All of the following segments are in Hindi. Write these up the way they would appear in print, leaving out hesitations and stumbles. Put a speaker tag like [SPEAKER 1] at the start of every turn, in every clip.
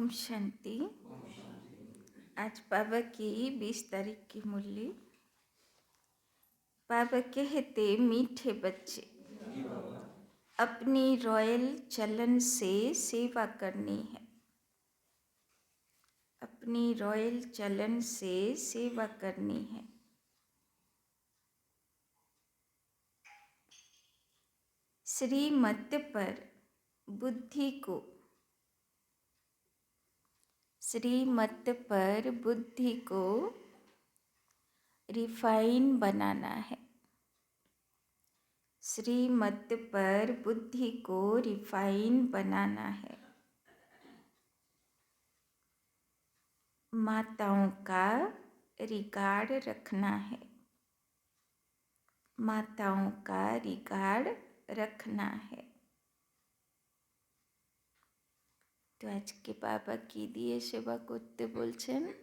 [SPEAKER 1] ओम शांति। आज बाबा की 20 तारीख की मुरली। बाबा कहते, मीठे बच्चे, अपनी रॉयल चलन से सेवा करनी है। अपनी रॉयल चलन से सेवा करनी है। श्रीमत पर बुद्धि को, श्रीमत पर बुद्धि को रिफाइन बनाना है। श्रीमत पर बुद्धि को रिफाइन बनाना है। माताओं का रिगार्ड रखना है। माताओं का रिगार्ड रखना है। तो आज के बाबा की दिए सेवा करते बोलছেন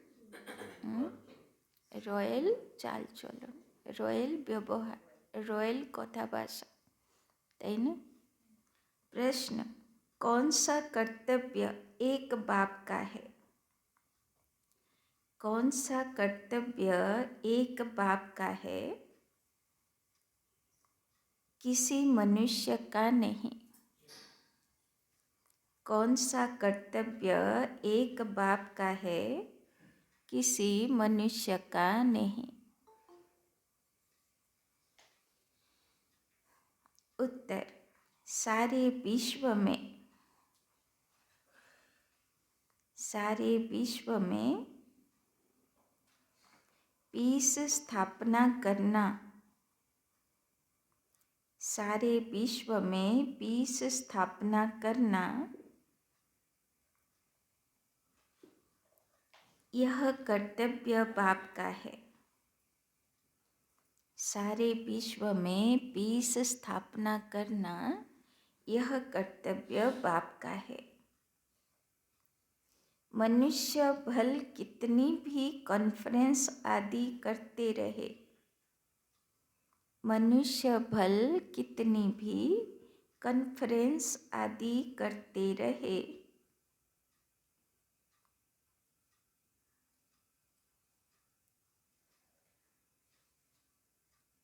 [SPEAKER 1] रॉयल चाल चलन, रॉयल व्यवहार, रॉयल कथा भाषा, ताई ना। प्रश्न, कौन सा कर्तव्य एक बाप का है? कौन सा कर्तव्य एक बाप का है? किसी मनुष्य का नहीं। कौन सा कर्तव्य एक बाप का है? किसी मनुष्य का नहीं। उत्तर, सारे विश्व में पीस स्थापना करना, सारे विश्व में पीस स्थापना करना, यह कर्तव्य बाप का है। सारे विश्व में पीस स्थापना करना, यह कर्तव्य बाप का है। मनुष्य भल कितनी भी कॉन्फ्रेंस आदि करते रहे, मनुष्य भल कितनी भी कॉन्फ्रेंस आदि करते रहे,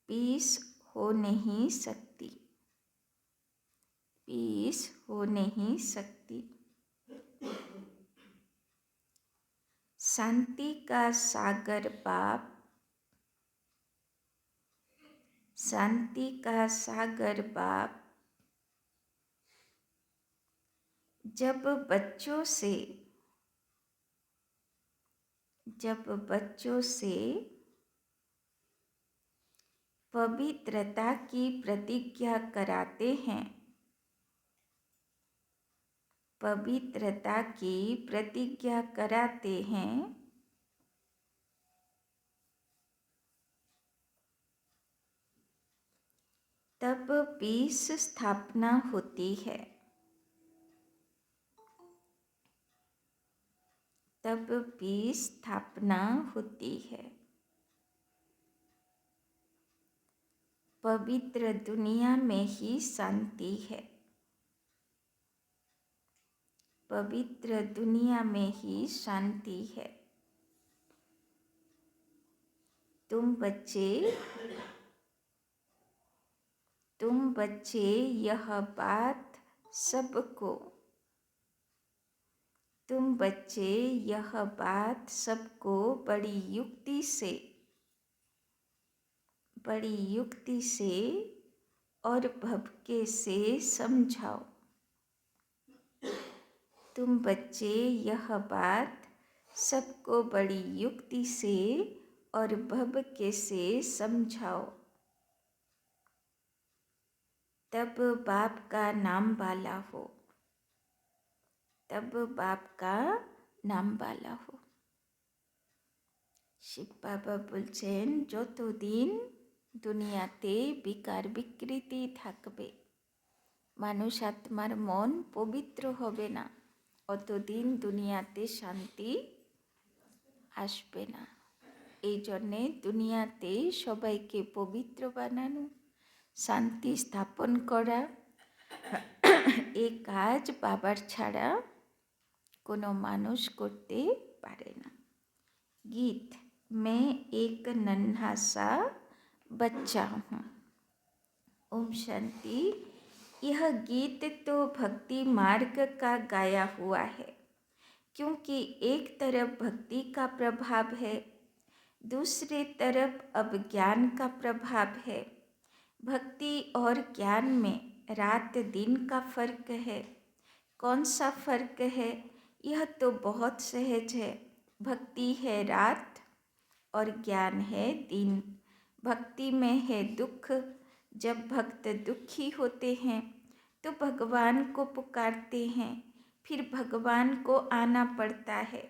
[SPEAKER 1] पीस हो नहीं सकती। पीस हो नहीं सकती। शांति का सागर बाप, शांति का सागर बाप जब बच्चों से पवित्रता की प्रतिज्ञा कराते हैं, पवित्रता की प्रतिज्ञा कराते हैं, तब पीस स्थापना होती है। तब पीस स्थापना होती है। पवित्र दुनिया में ही शांति है। पवित्र दुनिया में ही शांति है। तुम बच्चे यह बात सबको, तुम बच्चे यह बात सबको बड़ी युक्ति से और भवके से समझाओ। तुम बच्चे यह बात सबको बड़ी युक्ति से और भवके से समझाओ। तब बाप का नाम वाला हो। तब बाप का नाम वाला हो। शिव बाबा बोलছেন, যতদিন দুনিয়াতে বিকার বিকৃতি থাকবে, মানুষ আত্মার মন পবিত্র হবে না, অতদিন দুনিয়াতে শান্তি আসবে না। এই জন্যে দুনিয়াতে সবাইকে পবিত্র বানানো, শান্তি স্থাপন করা, এই কাজ বাবার ছাড়া कोनो मानुष करते पारे ना। गीत, मैं एक नन्हा सा बच्चा हूँ। ओम शांति। यह गीत तो भक्ति मार्ग का गाया हुआ है, क्योंकि एक तरफ भक्ति का प्रभाव है, दूसरी तरफ अब ज्ञान का प्रभाव है। भक्ति और ज्ञान में रात दिन का फर्क है। कौन सा फर्क है? यह तो बहुत सहज है। भक्ति है रात और ज्ञान है दिन। भक्ति में है दुख। जब भक्त दुखी होते हैं तो भगवान को पुकारते हैं, फिर भगवान को आना पड़ता है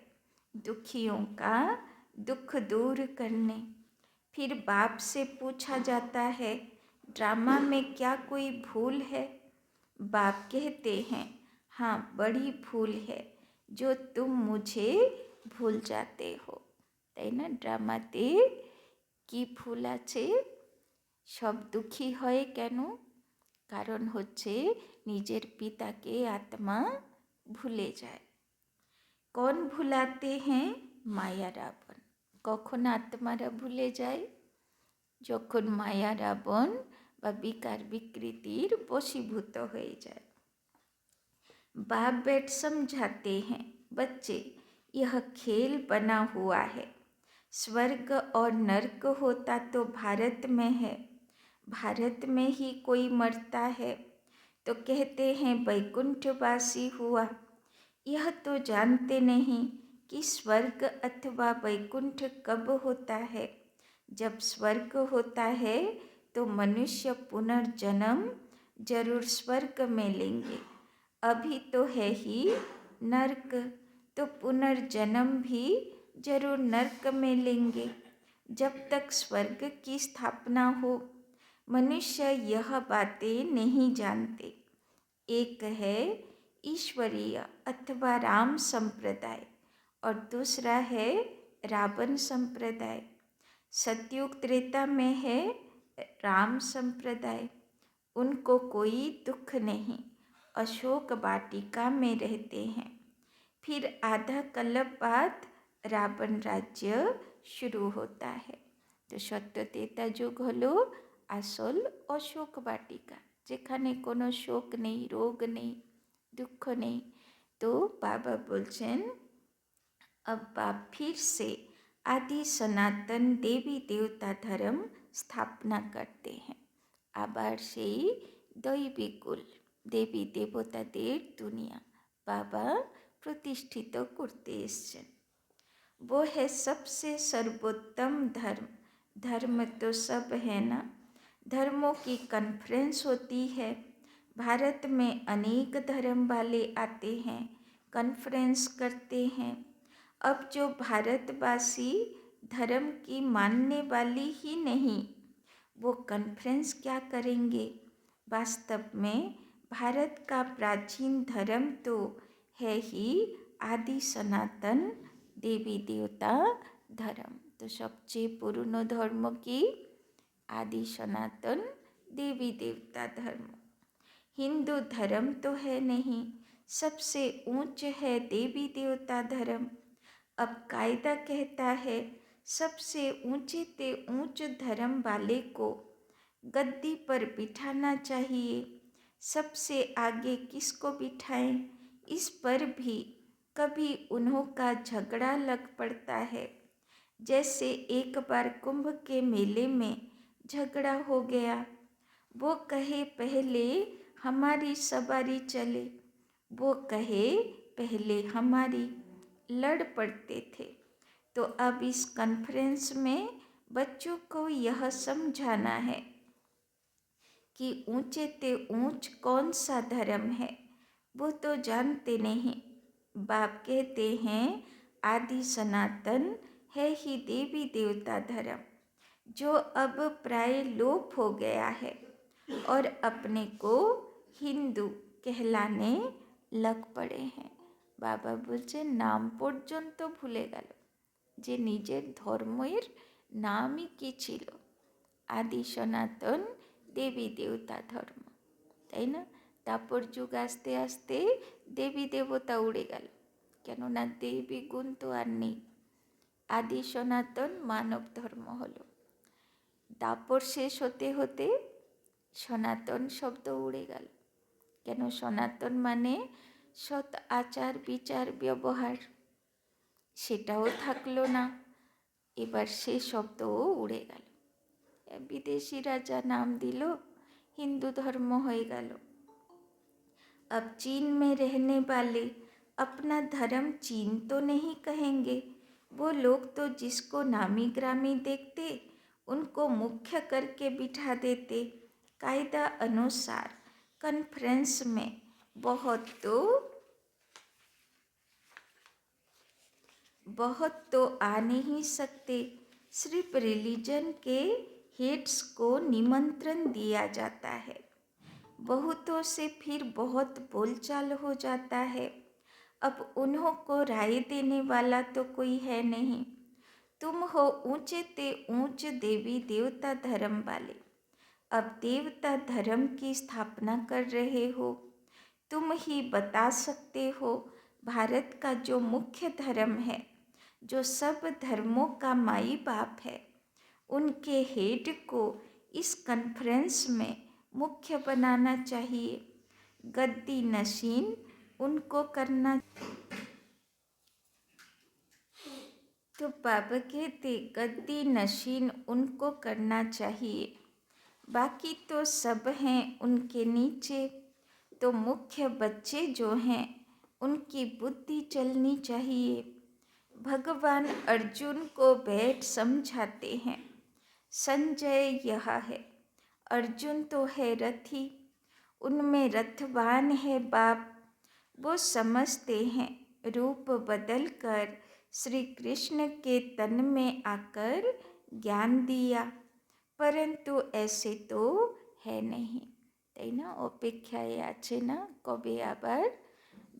[SPEAKER 1] दुखियों का दुख दूर करने। फिर बाप से पूछा जाता है, ड्रामा में क्या कोई भूल है? बाप कहते हैं, हाँ बड़ी भूल है जो तुम मुझे भूल जाते हो। ताई ना ड्रामाते की भूल आछे? सब दुखी হয় কেন? কারণ হচ্ছে নিজের পিতাকে आत्मा भूले जाए। कौन भुलाते हैं? माया रावण। कखन आत्मारा भूले जाए? যখন माया रावण বা विकार विकृतिर वशीभूत हो जाए। बाप बेट समझाते हैं, बच्चे यह खेल बना हुआ है। स्वर्ग और नर्क होता तो भारत में है, भारत में ही कोई मरता है तो कहते हैं वैकुंठवासी हुआ। यह तो जानते नहीं कि स्वर्ग अथवा वैकुंठ कब होता है। जब स्वर्ग होता है तो मनुष्य पुनर्जन्म जरूर स्वर्ग में लेंगे। अभी तो है ही नर्क, तो पुनर्जन्म भी जरूर नर्क में लेंगे। जब तक स्वर्ग की स्थापना हो, मनुष्य यह बातें नहीं जानते। एक है ईश्वरीय अथवा राम संप्रदाय और दूसरा है रावण संप्रदाय। सतयुग त्रेता में है राम संप्रदाय। उनको कोई दुख नहीं, अशोक वाटिका में रहते हैं। फिर आधा कल्प बाद रावण राज्य शुरू होता है। तो सत्य त्रेता युग हलो आसल अशोक वाटिका, जेखाने कोनो शोक नहीं, रोग नहीं, दुख नहीं। तो बाबा बोलছেন अब बाप फिर से आदि सनातन देवी देवता धर्म स्थापना करते हैं। आबार সেই দৈবিকুল দেবী দেবতাদের দুনিয়া बाबा प्रतिष्ठित करते এসছেন। वो है सबसे सर्वोत्तम धर्म। धर्म तो सब है ना। धर्मों की कॉन्फ्रेंस होती है। भारत में अनेक धर्म वाले आते हैं, कॉन्फ्रेंस करते हैं। अब जो भारतवासी धर्म की मानने वाली ही नहीं, वो कॉन्फ्रेंस क्या करेंगे? वास्तव में भारत का प्राचीन धर्म तो है ही आदि सनातन देवी देवता धर्म। तो सबसे पुरानो धर्म की आदि सनातन देवी देवता धर्म। हिंदू धर्म तो है नहीं, सबसे ऊंच है देवी देवता धर्म। अब कायदा कहता है सबसे ऊंचे ते ऊंच धर्म वाले को गद्दी पर बिठाना चाहिए। सबसे आगे किसको बिठाएं, इस पर भी कभी उन्हों का झगड़ा लग पड़ता है। जैसे एक बार कुंभ के मेले में झगड़ा हो गया। वो कहे पहले हमारी सवारी चले, वो कहे पहले हमारी, लड़ पड़ते थे। तो अब इस कॉन्फ्रेंस में बच्चों को यह समझाना है कि ऊंचे ते ऊंच कौन सा धर्म है, वो तो जानते नहीं। बाप कहते हैं आदि सनातन है ही देवी देवता धर्म, जो अब प्राय लोप हो गया है और अपने को हिंदू कहलाने लग पड़े हैं। बाबा बोलছে नाम পর্যন্ত ভুলে গেল যে নিজের ধর্মের নামই কি ছিল, আদি সনাতন দেবী দেবতা ধর্ম, তাই না? তারপর যুগ আস্তে আস্তে দেবী দেবতা উড়ে গেল, কেননা দেবী গুণ তো আর নেই। আদি সনাতন মানব ধর্ম হলো। দাপর শেষ হতে হতে সনাতন শব্দ উড়ে গেল। কেন সনাতন মানে সৎ আচার বিচার ব্যবহার, সেটাও থাকলো না। এবার সে শব্দও উড়ে গেল। বিদেশিরা যা নাম দিল হিন্দু ধর্ম হয়ে গেল। अब चीन में रहने वाले अपना धर्म चीन तो नहीं कहेंगे। वो लोग तो जिसको नामी ग्रामी देखते उनको मुख्य करके बिठा देते। कायदा अनुसार कॉन्फ्रेंस में बहुत तो आ नहीं सकते। सिर्फ रिलीजन के हेड्स को निमंत्रण दिया जाता है। बहुतों से फिर बहुत बोलचाल हो जाता है। अब उन्हों को राय देने वाला तो कोई है नहीं। तुम हो ऊंचे ते ऊंच देवी देवता धर्म वाले, अब देवता धर्म की स्थापना कर रहे हो। तुम ही बता सकते हो भारत का जो मुख्य धर्म है, जो सब धर्मों का माई बाप है, उनके हेड को इस कॉन्फ्रेंस में मुख्य बनाना चाहिए। गद्दी नशीन उनको करना। तो बाबा कहते गद्दी नशीन उनको करना चाहिए, बाकी तो सब हैं उनके नीचे। तो मुख्य बच्चे जो हैं उनकी बुद्धि चलनी चाहिए। भगवान अर्जुन को बैठ समझाते हैं। संजय यह है, अर्जुन तो है रथी, उनमें रथवान है बाप। वो समझते हैं रूप बदल कर श्री कृष्ण के तन में आकर ज्ञान दिया, परंतु ऐसे तो है नहीं। তাই না, অপেক্ষায় আছে না কবে আবার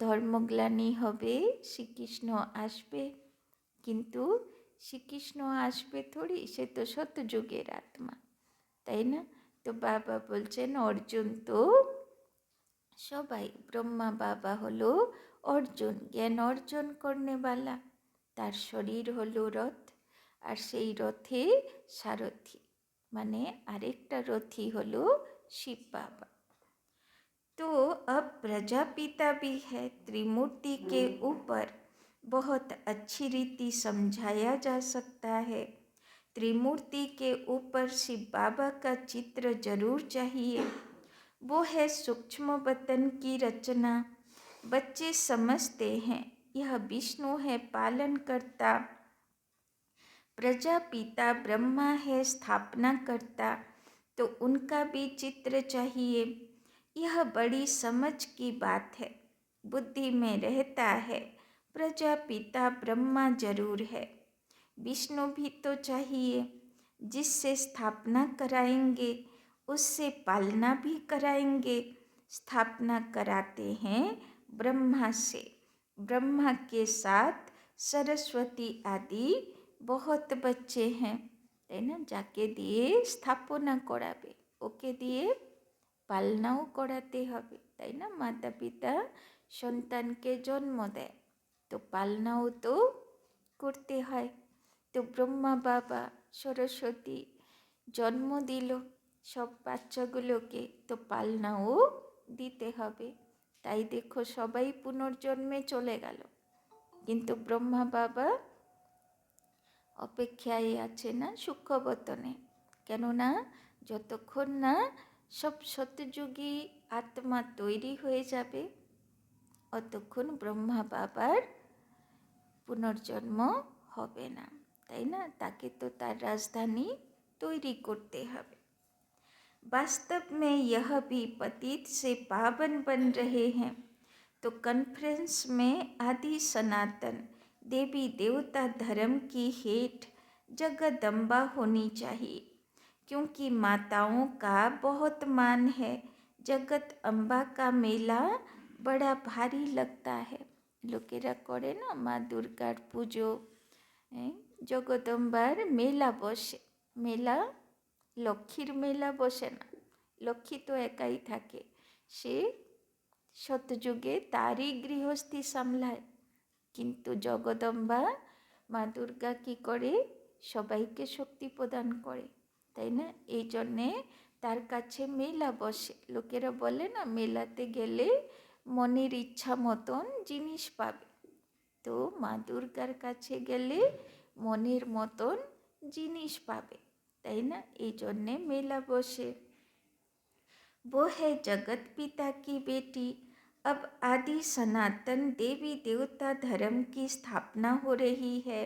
[SPEAKER 1] ধর্মগ্লানি হবে, শ্রীকৃষ্ণ আসবে। কিন্তু শ্রীকৃষ্ণ আসবে থোড়ি, সে তো সত্যযুগের আত্মা, তাই না। তো বাবা বলছেন অর্জুন তো সবাই, ব্রহ্মা বাবা হলো অর্জুন, জ্ঞান অর্জন করনেওয়ালা। তার শরীর হলো রথ, আর সেই রথে সারথি মানে আরেকটা রথী হলো शिव बाबा। तो अब प्रजापिता भी है। त्रिमूर्ति के ऊपर बहुत अच्छी रीति समझाया जा सकता है। त्रिमूर्ति के ऊपर शिव बाबा का चित्र जरूर चाहिए। वो है सूक्ष्म वतन की रचना। बच्चे समझते हैं यह विष्णु है पालन करता, प्रजापिता ब्रह्मा है स्थापना करता, तो उनका भी चित्र चाहिए। यह बड़ी समझ की बात है। बुद्धि में रहता है प्रजापिता ब्रह्मा जरूर है, विष्णु भी तो चाहिए। जिससे स्थापना कराएंगे उससे पालना भी कराएंगे। स्थापना कराते हैं ब्रह्मा से, ब्रह्मा के साथ सरस्वती आदि बहुत बच्चे हैं, তাই না। যাকে দিয়ে স্থাপনা করাবে ওকে দিয়ে পালনাও করাতে হবে, তাই না। মাতা পিতা সন্তানকে জন্ম দেয়, তো পালনাও তো করতে হয়। তো ব্রহ্মা বাবা সরস্বতী জন্ম দিল সব বাচ্চাগুলোকে, তো পালনাও দিতে হবে। তাই দেখো সবাই পুনর্জন্মে চলে গেল, কিন্তু ব্রহ্মা বাবা অপেক্ষায় আছে না সূক্ষ্মবতনে। কেননা যতক্ষণ না সব সত্যযুগী আত্মা তৈরি হয়ে যাবে অতক্ষণ ব্রহ্মা বাবার পুনর্জন্ম হবে না, তাই না। তাকে তো তার রাজধানী তৈরি করতে হবে। वास्तव में यह भी पतित से पावन बन रहे हैं। तो कॉन्फ्रेंस में आदि सनातन देवी देवता धर्म की हेड जगदम्बा होनी चाहिए, क्योंकि माताओं का बहुत मान है। जगत अम्बा का मेला बड़ा भारी लगता है। लोकेरा करे ना माँ दुर्गार पुजो, जगदम्बार मेला बसे। मेला লক্ষ্মীর মেলা বসে না, লক্ষ্মী তো একাই থাকে, সে শতযুগে তারই গৃহস্থী সামলায়। কিন্তু জগদম্বা মা দুর্গা কী করে? সবাইকে শক্তি প্রদান করে, তাই না? এই জন্যে তার কাছে মেলা বসে। লোকেরা বলে না, মেলাতে গেলে মনের ইচ্ছা মতন জিনিস পাবে। তো মা দুর্গার কাছে গেলে মনের মতন জিনিস পাবে, তাই না? এই জন্যে মেলা বসে। वो है जगत पिता की बेटी। अब आदि सनातन देवी देवता धर्म की स्थापना हो रही है।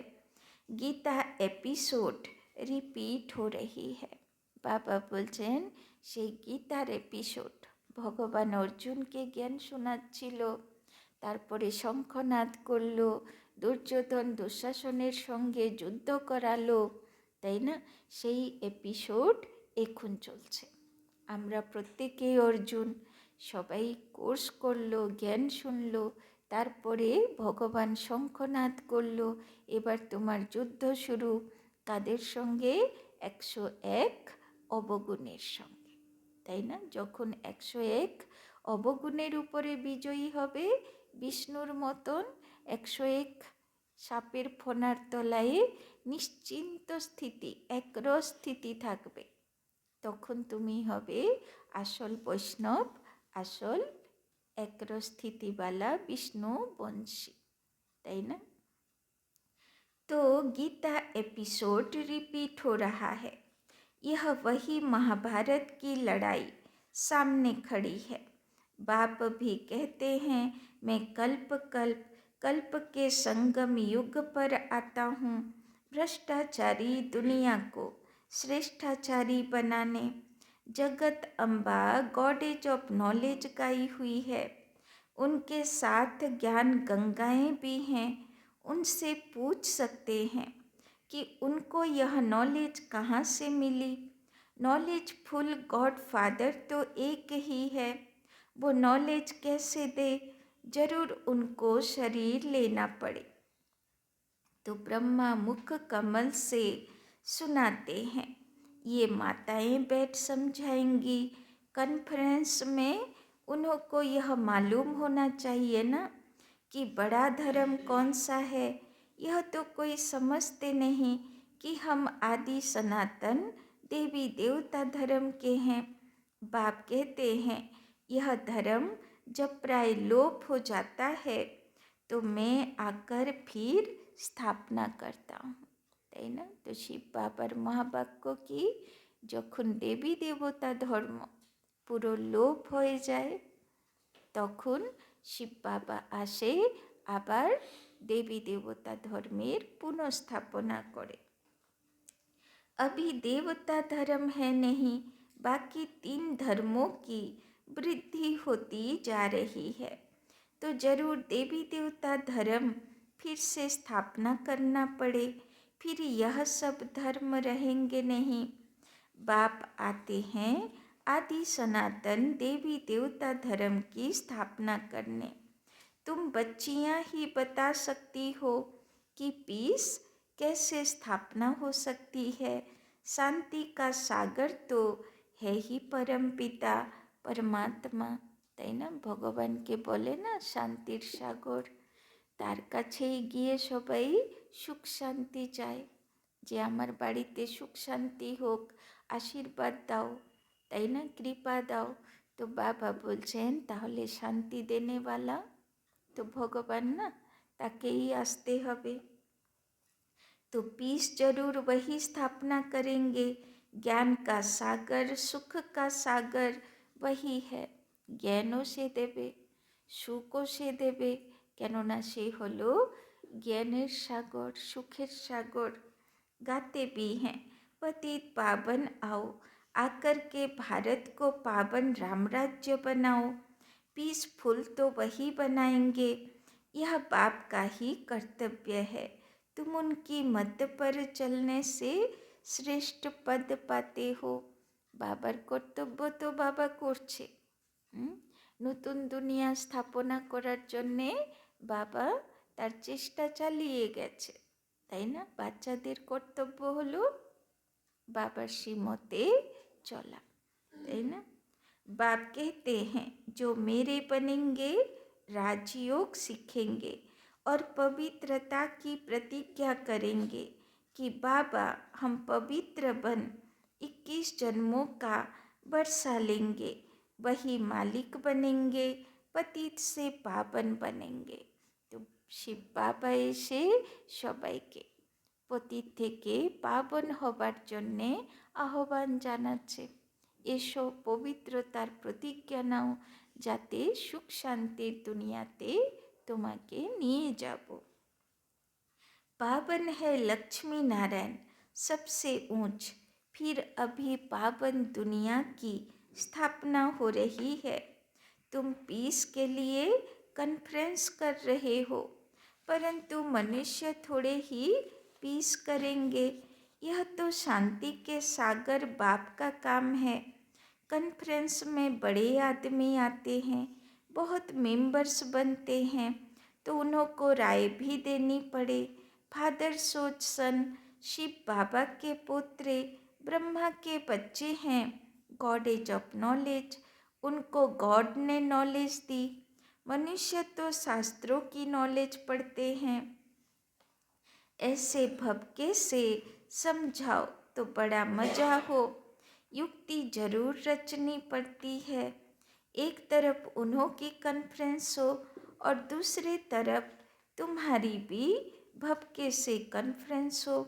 [SPEAKER 1] गीता एपिसोड रिपीट हो रही है। বাবা বলছেন সেই গীতার এপিসোড ভগবান অর্জুনকে জ্ঞান শোনাচ্ছিল, তারপরে শঙ্খনাদ করলো, দুর্যোধন দুঃশাসনের সঙ্গে যুদ্ধ করালো, তাই না? সেই এপিসোড এখন চলছে। আমরা প্রত্যেকেই অর্জুন, সবাই কোর্স করলো, জ্ঞান শুনলো, তারপরে ভগবান শঙ্খনাদ করলো, এবার তোমার যুদ্ধ শুরু। কাদের সঙ্গে? 101 অবগুণের সঙ্গে, তাই না? যখন 101 অবগুণের উপরে বিজয়ী হবে, বিষ্ণুর মতন 101 সাপের ফোনার তলায় নিশ্চিন্ত স্থিতি, একরস স্থিতি থাকবে, তখন তুমি হবে আসল বৈষ্ণব, আসল একরস স্থিতিওয়ালা বিষ্ণু বংশী, তাই না? तो गीता एपिसोड रिपीट हो रहा है। यह वही महाभारत की लड़ाई सामने खड़ी है। बाप भी कहते हैं मैं कल्प के संगम युग पर आता हूँ, भ्रष्टाचारी दुनिया को श्रेष्ठाचारी बनाने। जगत अम्बा गॉडेज ऑफ नॉलेज गाई हुई है, उनके साथ ज्ञान गंगाएं भी हैं। उनसे पूछ सकते हैं कि उनको यह नॉलेज कहाँ से मिली। नॉलेज फुल गॉड फादर तो एक ही है, वो नॉलेज कैसे दे? जरूर उनको शरीर लेना पड़े। तो ब्रह्मा मुख कमल से सुनाते हैं, ये माताएं बैठ समझाएंगी। कॉन्फ्रेंस में उन्हों को यह मालूम होना चाहिए ना कि बड़ा धर्म कौन सा है। यह तो कोई समझते नहीं कि हम आदि सनातन देवी देवता धर्म के हैं। बाप कहते हैं यह धर्म जब प्राय लोप हो जाता है तो मैं आकर फिर स्थापना करता हूँ, তাই না? তো শিব বাবার মহাবাক্য কি, যখন দেবী দেবতা ধর্ম পুরো লোপ হয়ে যায় তখন শিব বাবা আসে, আবার দেবী দেবতা ধর্মের পুনঃস্থাপনা করে। अभी देवता धर्म है नहीं, बाकी 3 धर्मों की वृद्धि होती जा रही है। तो जरूर देवी देवता धर्म फिर से स्थापना करना पड़े, फिर यह सब धर्म रहेंगे नहीं। बाप आते हैं आदि सनातन देवी देवता धर्म की स्थापना करने। तुम बच्चियाँ ही बता सकती हो कि पीस कैसे स्थापना हो सकती है। शांति का सागर तो है ही परम पिता परमात्मा, তাই না? ভগবানকে বলে না শান্তির সাগর, তার কাছেই গিয়ে সবাই সুখ শান্তি চায়, যে আমার বাড়িতে সুখ শান্তি হোক, আশীর্বাদ দাও, তাই না? কৃপা দাও। তো বাবা বলছেন তাহলে শান্তি দেনেওয়ালা তো ভগবান না, তাকেই আসতে হবে। तो पीस जरूर वही स्थापना करेंगे। ज्ञान का सागर सुख का सागर वही है। জ্ঞানও সে দেবে, সুখও সে দেবে, কেননা সে হলো জ্ঞানের সাগর, সুখের সাগর। गाते भी हैं पतित पावन आओ, आकर के भारत को पावन रामराज्य बनाओ। पीसफुल तो वही बनाएंगे, यह बाप का ही कर्तव्य है। तुम उनकी मत पर चलने से শ্রেষ্ঠ পদ পাতে হো। বাবার কর্তব্য তো বাবা করছে, নতুন দুনিয়া স্থাপনা করার জন্যে বাবা তার চেষ্টা চালিয়ে গেছে, তাই না? বাচ্চাদের কর্তব্য হলো বাবার শ্রীমতে চলা, তাই না? बाप कहते हैं जो मेरे बनेंगे राजयोग सीखेंगे और पवित्रता की प्रतिज्ञा करेंगे कि बाबा हम पवित्र बन 21 जन्मों का बरसा लेंगे, वही मालिक बनेंगे, पतित से पावन बनेंगे। तो शिव बाबा এসে সবাইকে পতিত থেকে পাবন হবার জন্যে আহ্বান জানাচ্ছে। এসো পবিত্রতার প্রতিজ্ঞা নাও, যাতে সুখ শান্তির দুনিয়াতে তোমাকে নিয়ে যাব। पावन है लक्ष्मी नारायण सबसे ऊंच, फिर अभी पावन दुनिया की स्थापना हो रही है। तुम पीस के लिए कॉन्फ्रेंस कर रहे हो, परंतु मनुष्य थोड़े ही पीस करेंगे। यह तो शांति के सागर बाप का काम है। कॉन्फ्रेंस में बड़े आदमी आते हैं, बहुत मेंबर्स बनते हैं, तो उन्हों को राय भी देनी पड़े। फादर सोच सन शिव बाबा के पोत्रे ब्रह्मा के बच्चे हैं। गॉड एज ऑफ नॉलेज, उनको गॉड ने नॉलेज दी। मनुष्य तो शास्त्रों की नॉलेज पढ़ते हैं। ऐसे भबके से समझाओ तो बड़ा मजा हो। युक्ति जरूर रचनी पड़ती है। एक तरफ उन्हों की कॉन्फ्रेंस हो और दूसरी तरफ तुम्हारी भी भबके से कॉन्फ्रेंस हो।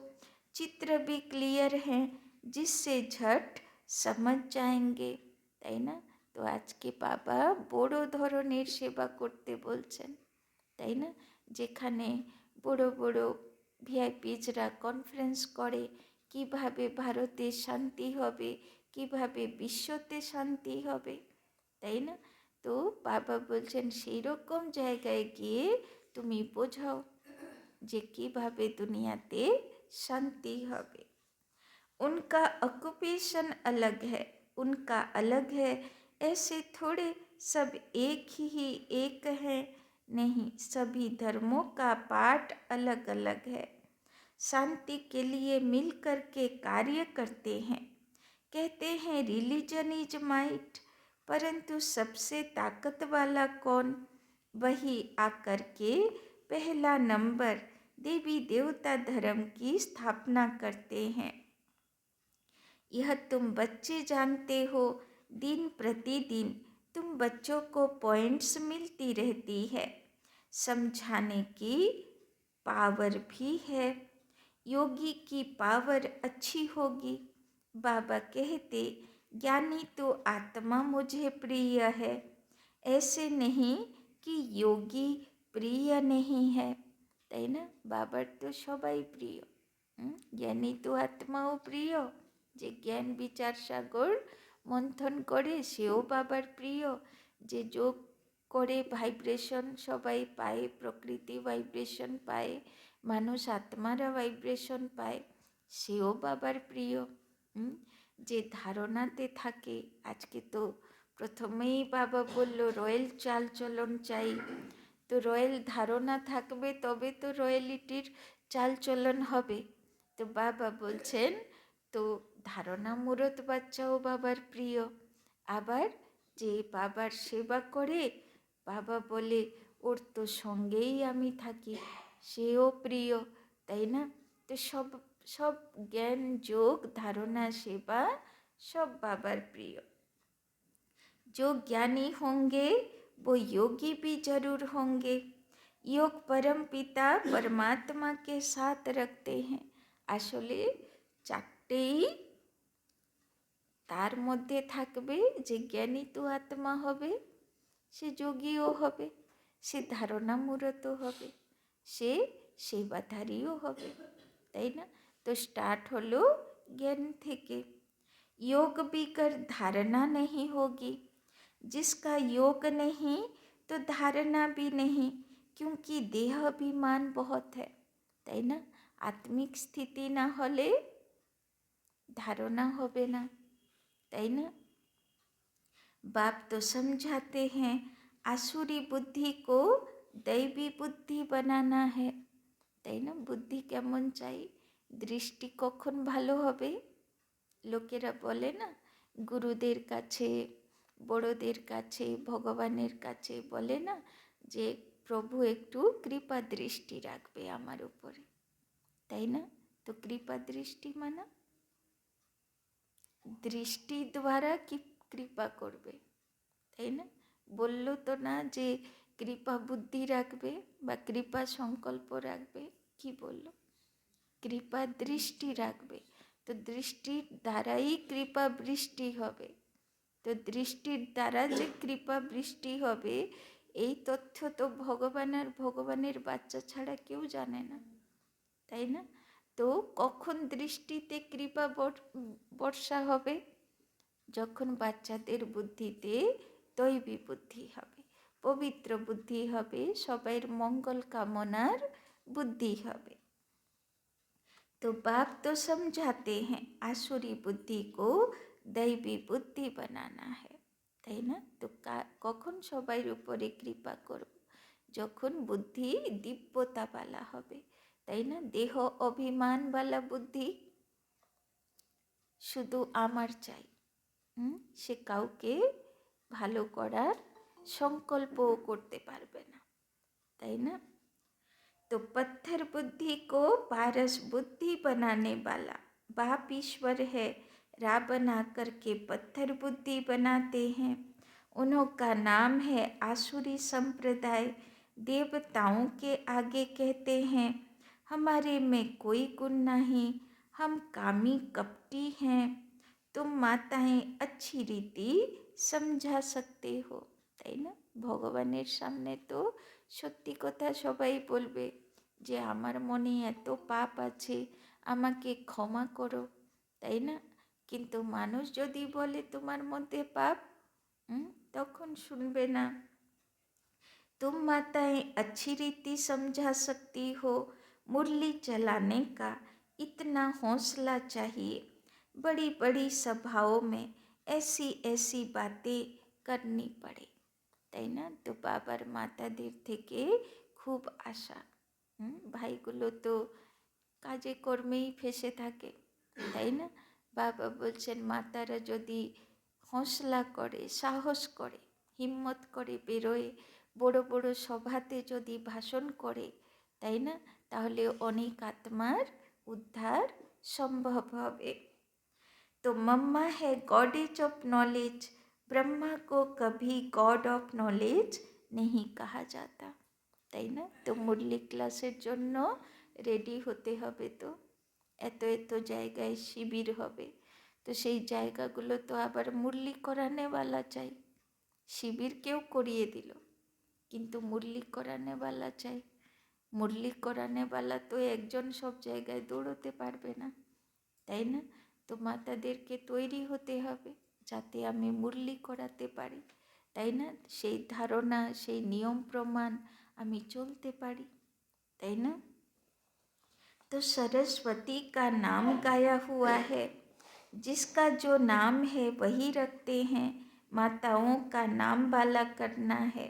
[SPEAKER 1] चित्र भी क्लियर है, जिससे झट समझ जाएंगे, তাই না? তো আজকে বাবা বড় ধরনের সেবা করতে বলছেন, তাই না? যেখানে বড় বড় ভিআইপিজরা কনফারেন্স করে কিভাবে ভারতে শান্তি হবে, কিভাবে বিশ্বতে শান্তি হবে, তাই না? তো বাবা বলছেন সেই রকম জায়গায় গিয়ে তুমি বোঝাও যে কিভাবে দুনিয়াতে শান্তি হবে। उनका ऑक्यूपेशन अलग है, उनका अलग है। ऐसे थोड़े सब एक ही एक है, नहीं, सभी धर्मों का पाठ अलग अलग है। शांति के लिए मिलकर के कार्य करते हैं। कहते हैं रिलीजन इज माइट, परंतु सबसे ताकत वाला कौन? वही आकर के पहला नंबर देवी देवता धर्म की स्थापना करते हैं। यह तुम बच्चे जानते हो। दिन प्रतिदिन तुम बच्चों को पॉइंट्स मिलती रहती है। समझाने की पावर भी है। योगी की पावर अच्छी होगी। बाबा कहते ज्ञानी तो आत्मा मुझे प्रिय है, ऐसे नहीं कि योगी प्रिय नहीं है, তাই না? বাবার তো সবাই প্রিয়। জ্ঞানী তো আত্মাও প্রিয়। যে জ্ঞান বিচার সাগর মন্থন করে সেও বাবার প্রিয়। যে যোগ করে ভাইব্রেশন সবাই পায়, প্রকৃতি ভাইব্রেশন পায়, মানুষ আত্মারা ভাইব্রেশন পায়, সেও বাবার প্রিয়। যে ধারণাতে থাকে, আজকে তো প্রথমেই বাবা বলল রয়্যাল চাল চলন চাই। তো রয়্যাল ধারণা থাকবে তবে তো রয়্যালিটির চাল চলন হবে। তো বাবা বলছেন তো ধারণা মূরত বাচ্চাও বাবার প্রিয়। আবার যে বাবার সেবা করে, বাবা বলে ওর তো সঙ্গেই আমি থাকি, সেও প্রিয়, তাই না? তো সব সব জ্ঞান যোগ ধারণা সেবা सब बाबर प्रिय। जो ज्ञानी होंगे वो योगी भी जरूर होंगे। योग परम पिता परमात्मा के साथ रखते हैं। আসলে চারটেই তার মধ্যে থাকবে। যে জ্ঞানী তো আত্মা হবে, সে যোগীও হবে, সে ধারণা মূরত হবে, সে সেবাধারীও হবে, তাই না? তো স্টার্ট হলো জ্ঞান থেকে। योग बिगर धारणा नहीं होगी। जिसका योग नहीं तो धारणा भी नहीं, क्योंकि देह अभिमान बहुत है, তাই না? आत्मिक स्थिति ना होले धारणा होबे ना, তাই না? बाप तो समझाते हैं आसुरी बुद्धि को दैवी बुद्धि बनाना है, তাই না? বুদ্ধি কেমন চাই? দৃষ্টি কখন ভালো হবে? লোকেরা বলে না, গুরুদের কাছে, বড়দের কাছে, ভগবানের কাছে বলে না যে প্রভু একটু কৃপা দৃষ্টি রাখবে আমার উপরে, তাই না? তো কৃপা দৃষ্টি মানে দৃষ্টি দ্বারা কি কৃপা করবে, তাই না? বলল তো না যে কৃপা বুদ্ধি রাখবে বা কৃপা সংকল্প রাখবে, কি বলল? কৃপা দৃষ্টি রাখবে। তো দৃষ্টির দ্বারাই কৃপা বৃষ্টি হবে। তো দৃষ্টির দ্বারা যে কৃপা বৃষ্টি হবে এই তথ্য তো ভগবান আর ভগবানের বাচ্চা ছাড়া কেউ জানে না, তাই না? তো কখন দৃষ্টিতে কৃপা বর্ষা হবে? যখন বাচ্চাদের বুদ্ধিতে দৈবী বুদ্ধি হবে, পবিত্র বুদ্ধি হবে, সবাইয়ের মঙ্গল কামনার বুদ্ধি হবে। तो बाप तो समझाते हैं आसुरी बुद्धि को दैवी बुद्धि बनाना है, তাই না? তো কখন সবার উপরে কৃপা করব? যখন বুদ্ধি দিব্যতাওয়ালা হবে, তাই না? দেহ অভিমানওয়ালা বুদ্ধি শুধু আমার চাই, সে কাউকে ভালো করার সংকল্পও করতে পারবে না, তাই না? तो पत्थर बुद्धि को पारस बुद्धि बनाने वाला बाप ईश्वर है। रा बना करके पत्थर बुद्धि बनाते हैं। उनका नाम है आसुरी संप्रदाय। देवताओं के आगे कहते हैं हमारे में कोई गुण नहीं, हम कामी कपटी हैं। तुम माताएं अच्छी रीति समझा सकते हो, তাই না? ভগবানের সামনে তো সত্যি কথা সবাই বলবে যে আমার মনে এত পাপ আছে, আমাকে ক্ষমা করো, তাই না? কিন্তু মানুষ যদি বলে তোমার মধ্যে পাপ, তখন শুনবে না। तुम माताएं अच्छी रीति समझा सकती हो। मुरली चलाने का इतना हौसला चाहिए। बड़ी बड़ी सभाओं में ऐसी ऐसी बातें करनी पड़े, তাই না? তো বাবার মাতাদের থেকে খুব আশা। ভাইগুলো তো কাজে কর্মেই ফেসে থাকে, তাই না? বাবা বলছেন মাতারা যদি হৌসলা করে, সাহস করে, হিম্মত করে বেরোয়, বড় বড় সভাতে যদি ভাষণ করে, তাই না? তাহলে অনেক আত্মার উদ্ধার সম্ভব হবে। तो मम्मा है गॉडेज ऑफ नॉलेज। ब्रह्मा को कभी गॉड ऑफ नॉलेज नहीं कहा जाता, তাই না? তো মুরলি ক্লাসের জন্য রেডি হতে হবে। তো এত এত জায়গায় শিবির হবে, তো সেই জায়গাগুলো তো আবার মুরলি করানেওয়ালা চাই। শিবির কেউ করিয়ে দিল, কিন্তু মুরলি করানেওয়ালা চাই। মুরলি করানেওয়ালা তো একজন সব জায়গায় দৌড়তে পারবে না, তাই না? তো মাতাদেরকে তৈরি হতে হবে যাতে আমি মুরলি করাতে পারি, তাই না? সেই ধারণা, সেই নিয়ম প্রমাণ আমি চলতে পারি, তাই না? तो सरस्वती का नाम गाया हुआ है। जिसका जो नाम है वही रखते हैं। माताओं का नाम वाला करना है।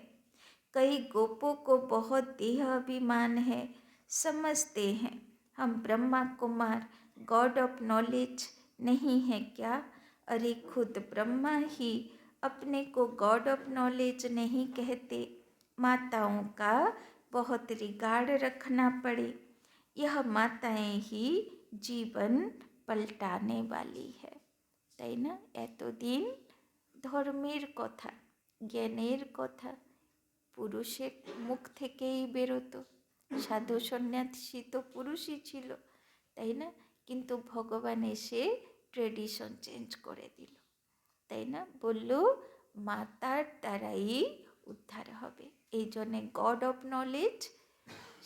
[SPEAKER 1] कई गोपों को बहुत देह अभिमान है, समझते हैं हम Brahma Kumar God of knowledge नहीं है क्या? अरे खुद ब्रह्मा ही अपने को गॉड ऑफ नॉलेज नहीं कहते। माताओं का बहुत रिगार्ड रखना पड़े। यह माताएं ही जीवन पलटाने वाली है, তাই না? এতদিন ধর্মের কথা, জ্ঞানের কথা পুরুষের মুখ থেকেই বেরোতো। সাধু সন্ন্যাসী তো পুরুষই ছিল, তাই না? কিন্তু ভগবান এসে ট্রেডিশন চেঞ্জ করে দিল, তাই না? বলল মাতার দ্বারাই উদ্ধার হবে। এই জন্যে গড অফ নলেজ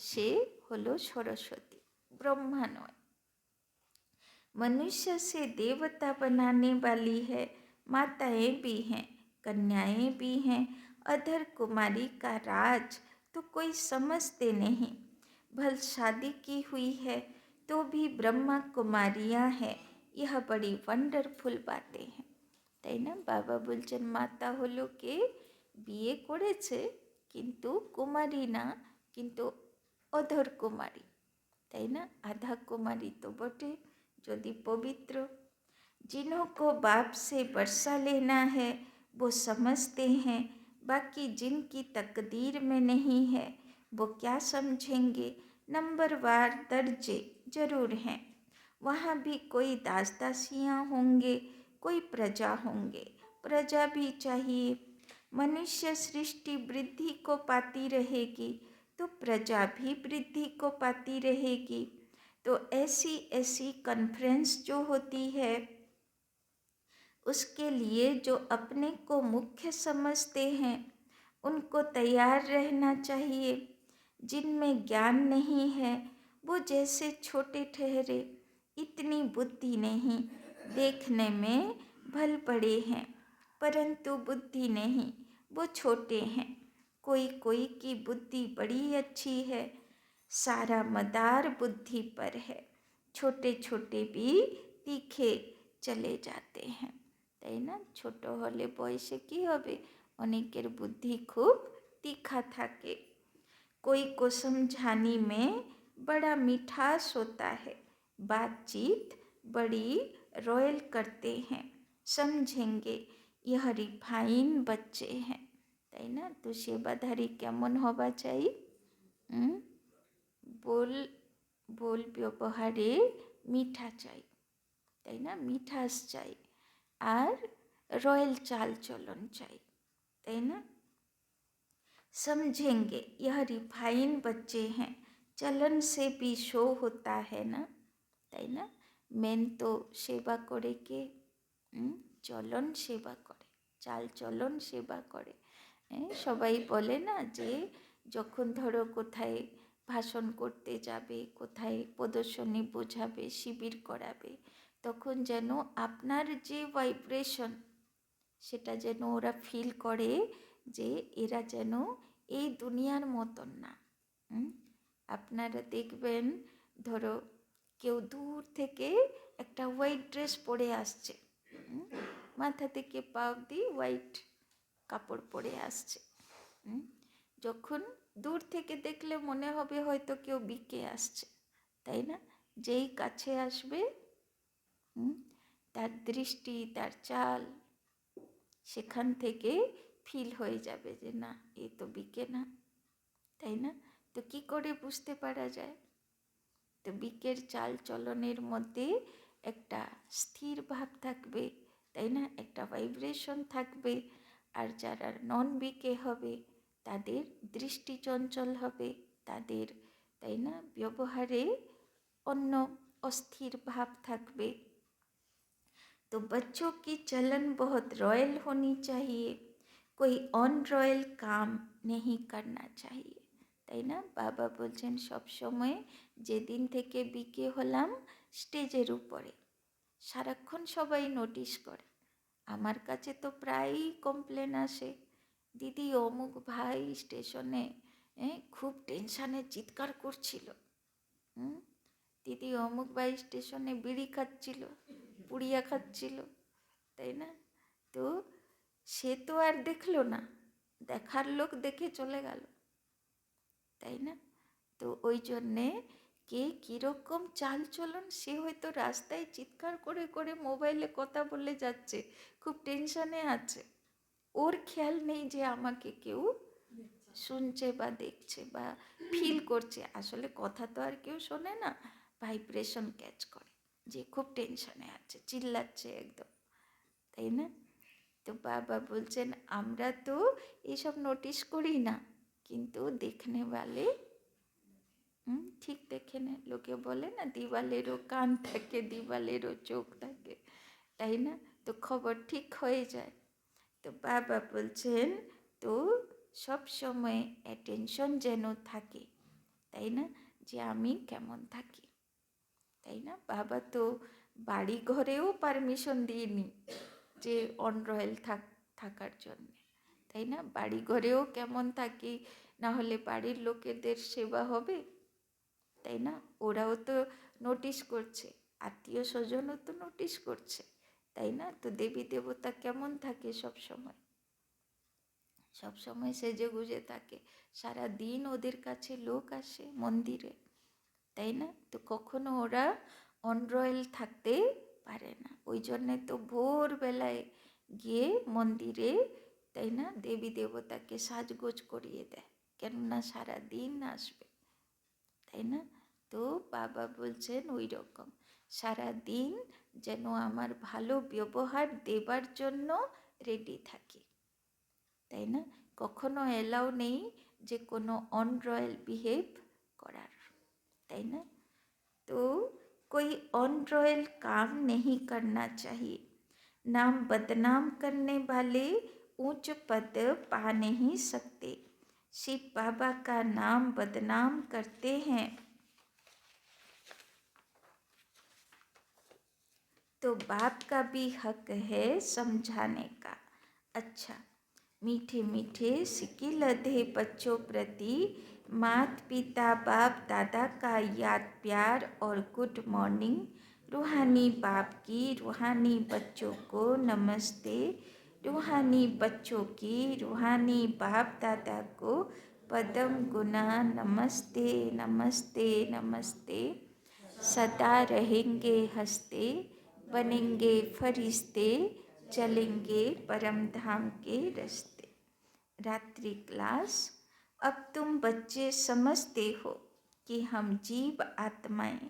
[SPEAKER 1] সে হলো সরস্বতী, ब्रह्मा नय। मनुष्य से देवता बनाने वाली है। माताएं भी हैं, कन्याएं भी हैं। अधर कुमारी का राज तो कोई समझते नहीं। भल शादी की हुई है तो भी ब्रह्मा कुमारियां हैं। यह बड़ी वंडरफुल बातें हैं, তাই না? বাবা বলছেন মাতা হলো কে? বিয়ে করেছে কিন্তু কুমারী না, কিন্তু অধর কুমারী, তাই না? আধা কুমারী তো বটে যদি পবিত্র। जिन्हों को बाप से वर्षा लेना है वो समझते हैं बाकी जिनकी तकदीर में नहीं है वो क्या समझेंगे। नंबरवार दर्जे जरूर हैं, वहाँ भी कोई दास दासियाँ होंगे, कोई प्रजा होंगे। प्रजा भी चाहिए। मनुष्य सृष्टि वृद्धि को पाती रहेगी तो प्रजा भी वृद्धि को पाती रहेगी। तो ऐसी ऐसी कॉन्फ्रेंस जो होती है उसके लिए जो अपने को मुख्य समझते हैं उनको तैयार रहना चाहिए। जिनमें ज्ञान नहीं है वो जैसे छोटे ठहरे, इतनी बुद्धि नहीं, देखने में भल बड़े हैं परंतु बुद्धि नहीं, वो छोटे हैं। कोई कोई की बुद्धि बड़ी अच्छी है, सारा मदार बुद्धि पर है। छोटे छोटे भी तीखे चले जाते हैं, তাই না? ছোট হলে বয়সে কি হবে, অনেকের বুদ্ধি খুব तीखा থাকে। कोई को समझाने में बड़ा मिठास होता है, बातचीत बड़ी रॉयल करते हैं, समझेंगे यह रिफाइन बच्चे हैं, তাই না? তো সেবাধারী কেমন হওয়া চাই? बोल बोल व्यवहारे मीठा চাই, তাই না? মিঠাস চাই আর रॉयल चाल चलन চাই, তাই না? समझेंगे यह रिफाइन बच्चे हैं, चलन से भी शो होता है ना, তাই না? মেন তো সেবা করে কে? চলন সেবা করে, চাল চলন সেবা করে। সবাই বলে না যে যখন ধরো কোথায় ভাষণ করতে যাবে, কোথায় প্রদর্শনী বোঝাবে, শিবির করাবে, তখন যেন আপনার যে ভাইব্রেশন সেটা যেন ওরা ফিল করে যে এরা যেন এই দুনিয়ার মতন না। আপনারা দেখবেন ধরো কেউ দূর থেকে একটা হোয়াইট ড্রেস পরে আসছে, মাথা থেকে পা অবধি হোয়াইট কাপড় পরে আসছে, যখন দূর থেকে দেখলে মনে হবে হয়তো কেউ বিকে আসছে, তাই না? যেই কাছে আসবে তার দৃষ্টি, তার চাল, সেখান থেকে ফিল হয়ে যাবে যে না এ তো বিকে না, তাই না? তো কি করে বুঝতে পারা যায়? তো বিকের চাল চলনের মধ্যে একটা স্থির ভাব থাকবে, তাই না? একটা ভাইব্রেশন থাকবে। আর যারা নন বিকে হবে তাদের দৃষ্টি চঞ্চল হবে, তাদের, তাই না, ব্যবহারে অন্য অস্থির ভাব থাকবে। तो बच्चों की चलन बहुत रॉयल होनी चाहिए, कोई অন রয়্যাল কাম नहीं करना चाहिए, তাই না? বাবা বলছেন সব সময় যেদিন থেকে বিকে হলাম স্টেজের উপরে সারাক্ষণ সবাই নোটিশ করে। আমার কাছে তো প্রায়ই কমপ্লেন আসে, দিদি অমুক ভাই স্টেশনে খুব টেনশানে চিৎকার করছিল, দিদি অমুক ভাই স্টেশনে বিড়ি খাচ্ছিল, পুড়িয়া খাচ্ছিল, তাই না? তো সে তো আর দেখলো না, দেখার লোক দেখে চলে গেল, তাই না? তো ওই জন্যে কে কীরকম চাল চলন, সে হয়তো রাস্তায় চিৎকার করে করে মোবাইলে কথা বলে যাচ্ছে, খুব টেনশানে আছে, ওর খেয়াল নেই যে আমাকে কেউ শুনছে বা দেখছে বা ফিল করছে। আসলে কথা তো আর কেউ শোনে না, ভাইব্রেশন ক্যাচ করে যে খুব টেনশনে আছে, চিল্লাচ্ছে একদম, তাই না? তো বাবা বলছেন আমরা তো এসব নোটিশ করি না, কিন্তু দেখনে वाले ঠিক দেখে নেয়। লোকে বলে না দিওয়ালেরও কান থাকে, দিওয়ালেরও চোখ থাকে, তাই না? তো খবর ঠিক হয়ে যায়। তো বাবা বলছেন তো সব সময় অ্যাটেনশন যেন থাকে, তাই না, যে আমি কেমন থাকি, তাই না? বাবা তো বাড়ি ঘরেও পারমিশন দিইনি যে অন রয়্যাল থাকার জন্যে, তাই না? বাড়ি ঘরেও কেমন থাকি, না হলে বাড়ির লোকেদের সেবা হবে, তাই না? ওরাও তো নোটিশ করছে, আত্মীয় স্বজনও তো নোটিশ করছে, তাই না? তো দেবী দেবতা কেমন থাকে সব সময়, সব সময় সেজে গুজে থাকে, সারা দিন ওদের কাছে লোক আসে মন্দিরে, তাই না? তো কখনো ওরা অন রয়্যাল থাকতে পারে না। ওই জন্যে তো ভোরবেলায় গিয়ে মন্দিরে, তাই না, দেবী দেবতাকে সাজগোজ করিয়ে দেয়, কেননা সারা দিন আসবে, তাই না। তো বাবা বলছেন ওই রকম সারা দিন যেন আমার ভালো ব্যবহার দেবার জন্য রেডি থাকি, তাই না। কখনো এলাও নেই যে কোনো অনরয়্যাল বিহেভ করার, তাই না। तो कोई अनरॉयल काम नहीं करना चाहिए। नाम बदनाम करने वाले ऊंच पद पा नहीं सकते। शिव बाबा का नाम बदनाम करते हैं तो बाप का भी हक है समझाने का। अच्छा, मीठे मीठे सिक्की लधे बच्चों प्रति माता पिता बाप दादा का याद प्यार और गुड मॉर्निंग। रूहानी बाप की रूहानी बच्चों को नमस्ते। रूहानी बच्चों की रूहानी बाप दादा को पदम गुना नमस्ते नमस्ते नमस्ते। सदा रहेंगे हंसते बनेंगे फरिश्ते चलेंगे परम धाम के रास्ते। रात्रि क्लास। अब तुम बच्चे समझते हो कि हम जीव आत्माएं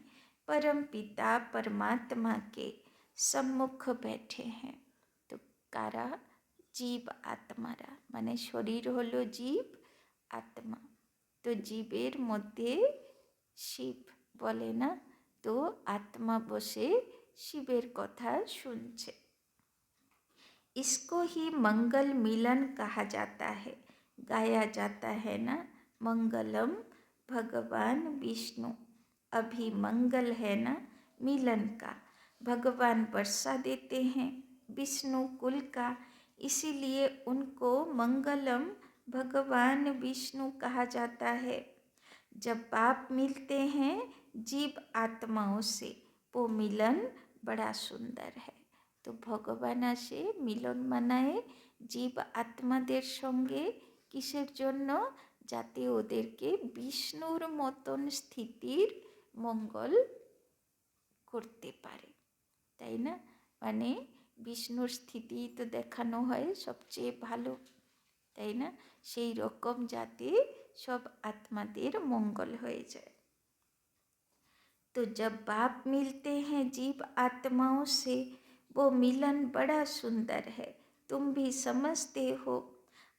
[SPEAKER 1] परम पिता परमात्मा के सम्मुख बैठे हैं। तो कारा जीव आत्मारा माने शरीर हलो जीव आत्मा, तो जीवेर मध्य शिव बोले ना, तो आत्मा बसे शिवेर कथा सुनছে। इसको ही मंगल मिलन कहा जाता है, गाया जाता है ना, मंगलम भगवान विष्णु। अभी मंगल है ना मिलन का, भगवान वर्षा देते हैं विष्णु कुल का, इसीलिए उनको मंगलम भगवान विष्णु कहा जाता है। जब बाप मिलते हैं जीव आत्माओं से, वो मिलन बड़ा सुंदर है। तो भगवान आसे मिलन मानाए जीव आत्मादेर संगे, किसेर जन्य, जाते ओदेरके विष्णुर मतन स्थितिर मंगल करते पारे, ताई ना। माने विष्णुर स्थिति तो देखानो है सबचेये भालो, ताई ना, सेई रकम जाते सब आत्मादेर मंगल हये जाए। तो जब बाप मिलते हैं जीव आत्माओं से, वो मिलन बड़ा सुंदर है। तुम भी समझते हो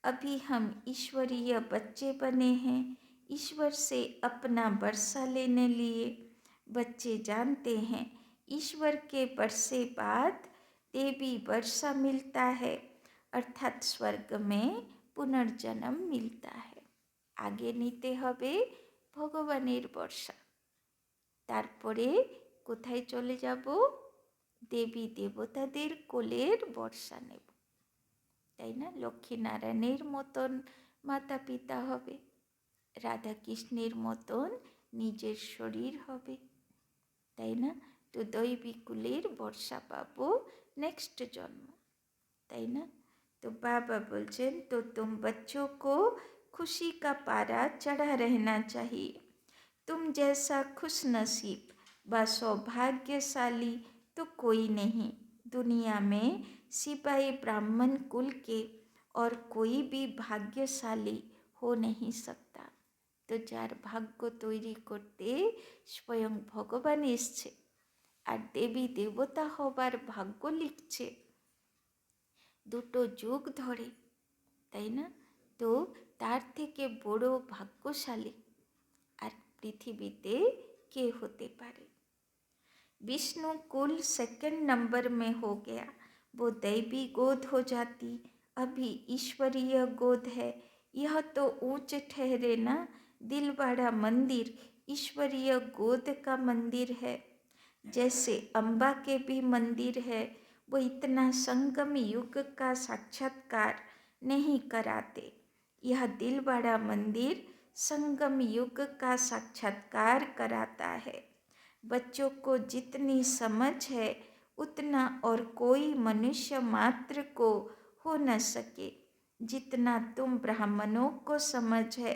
[SPEAKER 1] अभी हम ईश्वरीय बच्चे बने हैं, ईश्वर से अपना वर्षा लेने लिए। बच्चे जानते हैं ईश्वर के वर्षे बाद देवी वर्षा मिलता है, अर्थात स्वर्ग में पुनर्जन्म मिलता है। आगे नीते हबे भगवानेर वर्षा, तारपरे कोथाय चले যাব, देवी देवतादेर कोलेर वर्षा नेब, ताई ना। लक्ष्मी नारायणेर मतन माता पिता हबे, राधा कृष्णेर मतन निजेर शरीर हबे, ताई ना। तो दैवी कुलेर वर्षा पाबो नेक्स्ट जन्म, ताई ना। तो बाबा बोलছেন तो तुम बच्चों को खुशी का पारा चढ़ा रहना चाहिए। तुम जैसा खुश नसीब व सौभाग्यशाली तो कोई नहीं दुनिया में, सिपाही ब्राह्मण कुल के और कोई भी भाग्यशाली हो नहीं सकता। तो जार भाग्य तैरी करते स्वयं भगवान एসছে আর देवी देवता हबार भाग्य लिखছে দুটো যুগ ধরে, তাই না। তো তার থেকে বড় ভাগ্যশালী আর पृथ्वीते के होते पारे। विष्णु कुल सेकंड नंबर में हो गया, वो दैवी गोद हो जाती, अभी ईश्वरीय गोद है। यह तो ऊंच ठहरे ना, दिलवाड़ा मंदिर ईश्वरीय गोद का मंदिर है। जैसे अम्बा के भी मंदिर है, वो इतना संगम युग का साक्षात्कार नहीं कराते। यह दिलवाड़ा मंदिर संगम युग का साक्षात्कार कराता है। बच्चों को जितनी समझ है उतना और कोई मनुष्य मात्र को हो न सके। जितना तुम ब्राह्मणों को समझ है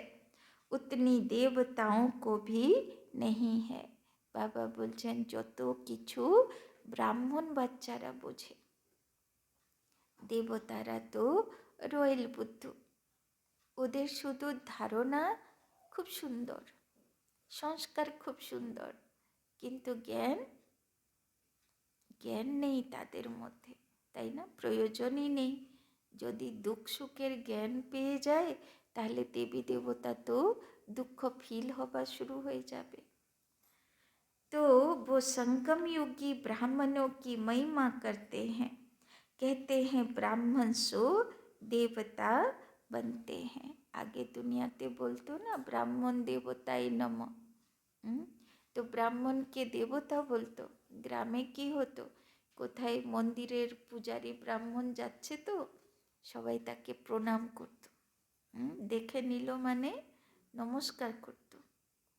[SPEAKER 1] उतनी देवताओं को भी नहीं है। बाबा बोलছেন যত কিছু ব্রাহ্মণ বাচ্চারা বোঝে, দেবতারা তো রয়েল বুদ্ধু, ওদের শুধু ধারণা খুব সুন্দর, সংস্কার খুব সুন্দর, কিন্তু জ্ঞান নেই তাদের মধ্যে, তাই না? প্রয়োজনই নেই। যদি দুঃখ সুখের জ্ঞান পেয়ে যায় তাহলে দেবী দেবতা তো दुख फील होना शुरू हो जाए। तो वो संगम युगी ब्राह्मणों की महिमा करते हैं, कहते हैं ब्राह्मण सो देवता बनते हैं। आगे दुनियाते बोलते ना ब्राह्मण देवताय नमः। तो ब्राह्मण के देवता बोलतो, ग्रामे की होतो कोथाय मंदिरेर पूजारी ब्राह्मण जाच्छे तो सबाई ताके प्रणाम करतो, देखे निल माने नमस्कार करतो,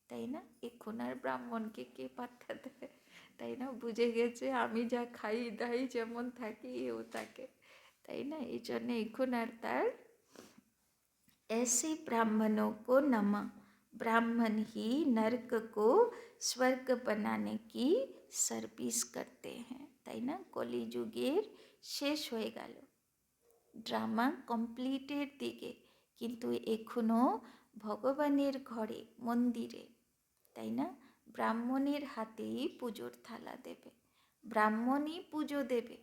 [SPEAKER 1] ताई ना? एखन आर ब्राह्मणके के पात्ता देय, ताई ना? बुझे गेछे आमी जा खाई दाई जेमन थाकी एओ ताके, ताई ना? एई जन्य एखन आर तार ऐसे ब्राह्मणों को नमः, ब्राह्मण ही नरक को स्वर्ग बनाने की सर्विस करते हैं, ताई ना? कलिजुगेर शेष हये गेल, ड्रामा कमप्लिटेर दिके, किन्तु एखोनो भगवानेर घरे मंदिरे, ताई ना? ब्राह्मणेर हातेई पुजोर थाला देबे, ब्राह्मणई पुजो देबे,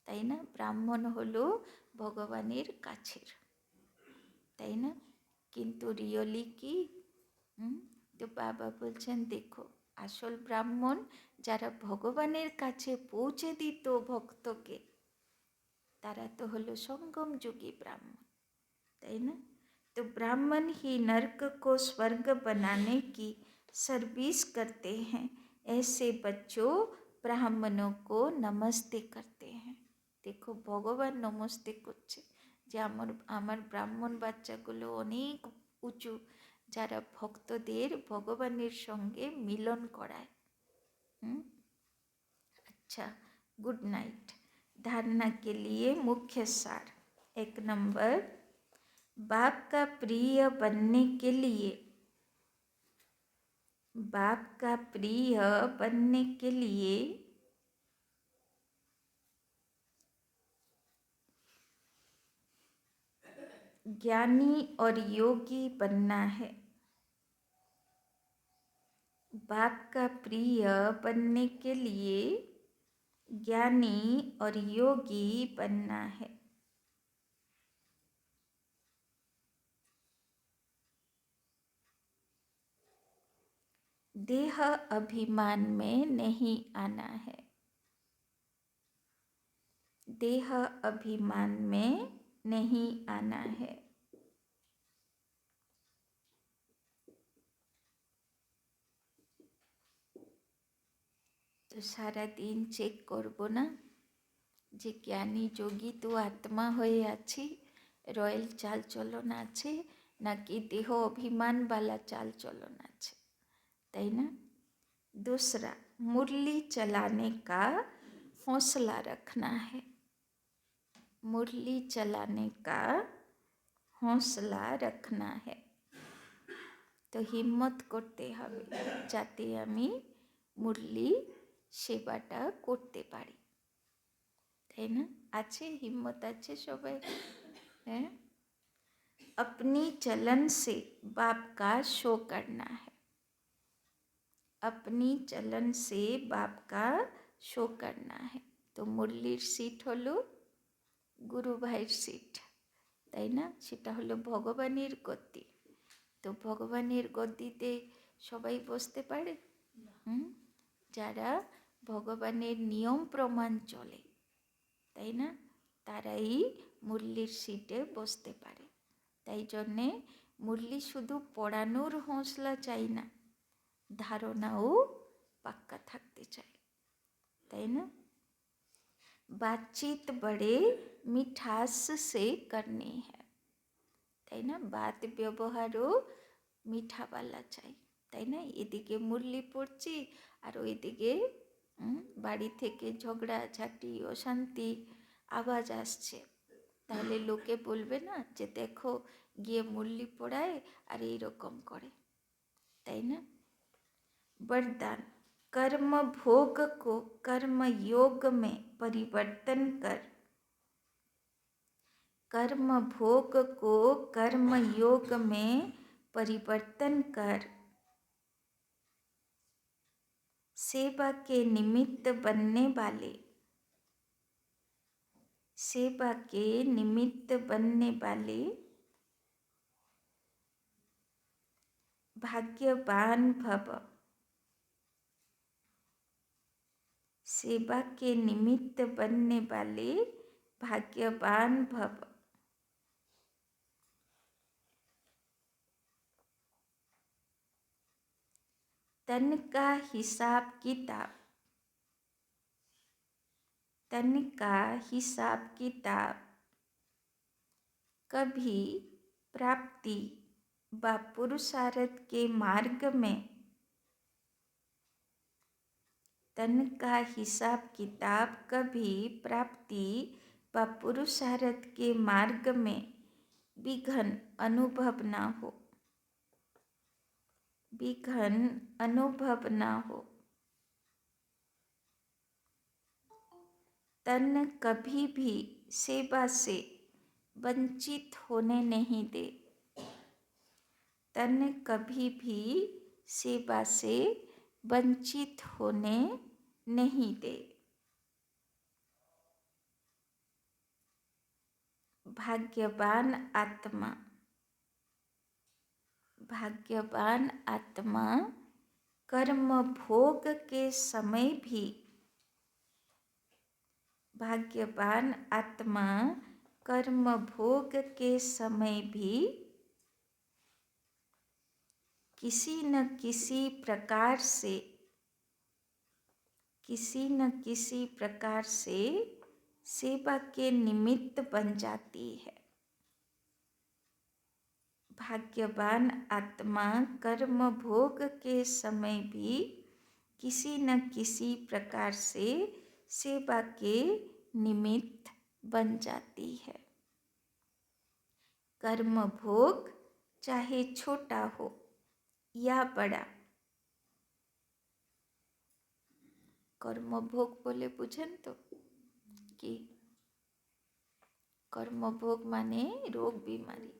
[SPEAKER 1] ताई ना? ब्राह्मण हलो भगवानेर काछेर, ताई ना? किन्तु रियली की तो बाबा बोलছেন देखो आसल ब्राह्मण যারা ভগবানের কাছে পৌঁছে দিত ভক্তকে, তারা তো হলো संगम युगी ब्राह्मण, ताई ना? तो ब्राह्मण ही नरक को स्वर्ग बनाने की सर्विस करते हैं, ऐसे बच्चों ब्राह्मणों को नमस्ते करते हैं। देखो भगवान नमस्ते करছে যে আমার ব্রাহ্মণ বাচ্চাগুলো অনেক উঁচু, যারা ভক্তদের ভগবানের সঙ্গে মিলন করায়। अच्छा, गुड नाइट। धारणा के लिए मुख्य सार। 1 नंबर, बाप का प्रिय बनने के लिए, बाप का प्रिय बनने के लिए ज्ञानी और योगी बनना है। बाप का प्रिय बनने के लिए ज्ञानी और योगी बनना है। देह अभिमान में नहीं आना है, देह अभिमान में नहीं आना है। तो सारा दिन चेक करबो ना যে জ্ঞানী যোগী তো আত্মা হয়ে আছি, রয়েল চাল চলন আছে নাকি দেহ অভিমানওয়ালা চাল চলন আছে, তাই না? दूसरा, मुरली चलाने का हौसला रखना है, मुरली चलाने का हौसला रखना है। तो हिम्मत करते हबे जाते आमी मुरली सेवाटा करते पारी, ताई ना? आछे हिम्मत आछे सबाई, हैं? अपनी चलन से बाप का शो करना है, अपनी चलन से बाप का शो करना है। तो मुरलीर सीट हलो गुरु भाईर सीट, ताई ना? सेटा हलो भगवानेर गद्दी। तो भगवानेर गद्दीते सबाई बसते पारे? যারা ভগবানের নিয়ম প্রমাণ চলে, তাই না? তারাই মুরলির সিটে বসতে পারে। তাই জন্যে মুরলি শুধু পড়ানোর হৌসলা চাই না, ধারণাও পাক্কা থাকতে চাই, তাই না? बातचीत बड़े मिठास से करनी है, তাই না? বাত ব্যবহারও মিঠাওয়ালা চাই, তাই না? এদিকে মুরলি পড়ছি আর ওইদিকে বাড়ি থেকে ঝগড়াঝাটি অশান্তি আওয়াজ আসছে, তাহলে লোকে বলবে না যে দেখো গিয়ে মুরলি পড়ায় আর এইরকম করে, তাই না? वरदान, कर्म भोग को कर्म योग में परिवर्तन कर कर्म भोग को कर्म योग में परिवर्तन कर सेवा के निमित्त बनने वाले भाग्यवान भव। सेवा के निमित्त बनने वाले भाग्यवान भव। तन का हिसाब किताब कभी प्राप्ति व पुरुषार्थ के मार्ग में तन का हिसाब किताब कभी प्राप्ति व पुरुषार्थ के मार्ग में विघ्न अनुभव न हो। तन कभी भी सेवा से वंचित होने नहीं दे। तन कभी भी सेवा से वंचित होने नहीं दे। भाग्यवान आत्मा कर्म भोग के समय भी किसी न किसी प्रकार से सेवा के निमित्त बन जाती है। भाग्यवान आत्मा कर्म भोग के समय भी किसी न किसी प्रकार से सेवा के निमित्त बन जाती है। कर्म भोग चाहे छोटा हो या बड़ा। कर्म भोग बोले बुझें तो कि कर्म भोग माने रोग बीमारी।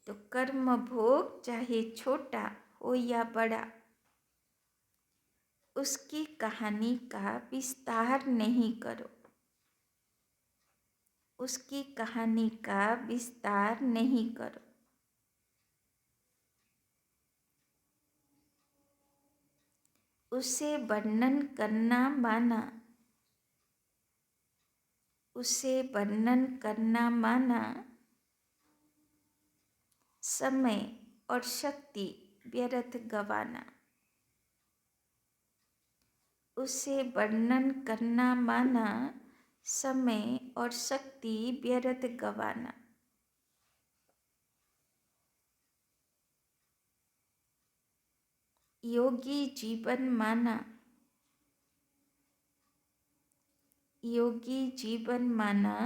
[SPEAKER 1] तो कर्म भोग चाहे छोटा हो या बड़ा, उसकी कहानी का विस्तार नहीं करो। उसे वर्णन करना माना समय और शक्ति व्यर्थ गंवाना। उसे वर्णन करना माना समय और शक्ति व्यर्थ गंवाना। योगी जीवन माना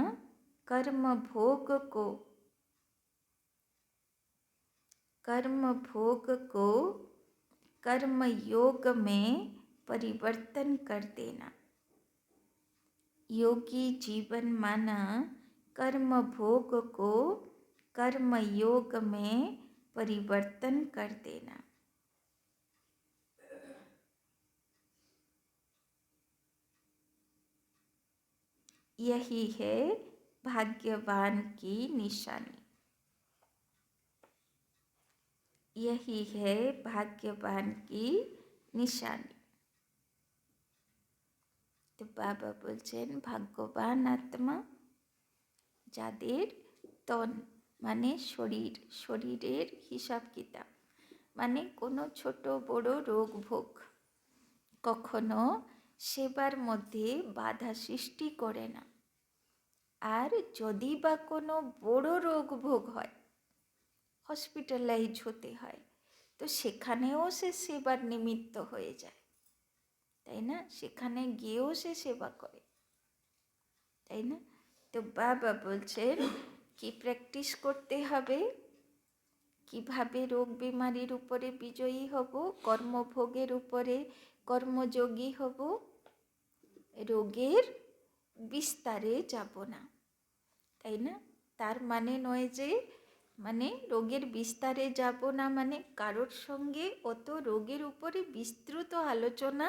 [SPEAKER 1] कर्म भोग को कर्म योग में परिवर्तन कर देना। योगी जीवन माना कर्म भोग को कर्म योग में परिवर्तन कर देना। यही है भाग्यवान की निशानी। তো বাবা বলছেন ভাগ্যবান আত্মা যাদের তন মানে শরীরের হিসাব কিতাব মানে কোনো ছোট বড় রোগ ভোগ কখনো সেবার মধ্যে বাধা সৃষ্টি করে না। আর যদি বা কোনো বড় রোগ ভোগ হয়, হসপিটালাইজ হতে হয়, তো সেখানেও সে সেবার নিমিত্ত হয়ে যায়, তাই না? সেখানে গিয়েও সে সেবা করে, তাই না? তো বাবা বলছেন কি প্র্যাকটিস করতে হবে, কিভাবে রোগ বিমারির উপরে বিজয়ী হব, কর্মভোগের উপরে কর্মযোগী হব, রোগের বিস্তারে যাব না, তাই না? তার মানে নয় যে মানে রোগের বিস্তারে যাব না, মানে কারোর সঙ্গে অত রোগের উপরে বিস্তৃত আলোচনা